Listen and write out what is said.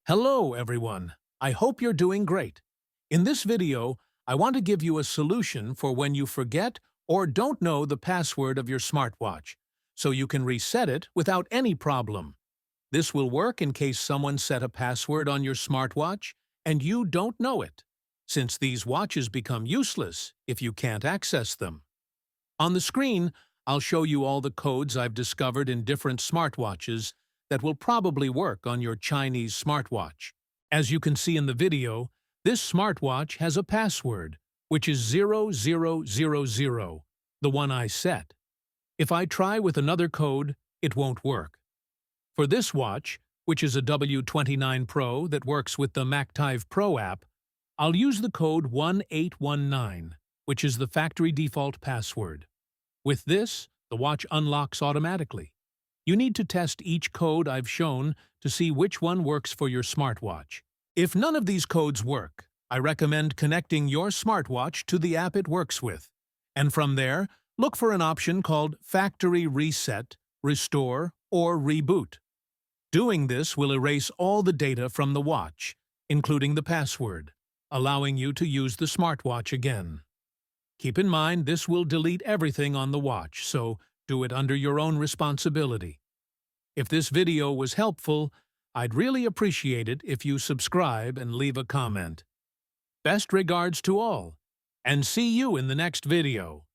Hello, everyone. I hope you're doing great. In this video, I want to give you a solution for when you forget or don't know the password of your smartwatch, so you can reset it without any problem. This will work in case someone set a password on your smartwatch and you don't know it, since these watches become useless if you can't access them. On the screen, I'll show you all the codes I've discovered in different smartwatches that will probably work on your Chinese smartwatch. As you can see in the video, this smartwatch has a password, which is 0000, the one I set. If I try with another code, it won't work. For this watch, which is a W29 Pro that works with the Mactive Pro app, I'll use the code 1819, which is the factory default password. With this, the watch unlocks automatically. You need to test each code I've shown to see which one works for your smartwatch. If none of these codes work, I recommend connecting your smartwatch to the app it works with. And from there, look for an option called Factory Reset, Restore, or Reboot. Doing this will erase all the data from the watch, including the password, allowing you to use the smartwatch again. Keep in mind this will delete everything on the watch, so do it under your own responsibility. If this video was helpful, I'd really appreciate it if you subscribe and leave a comment. Best regards to all, and see you in the next video.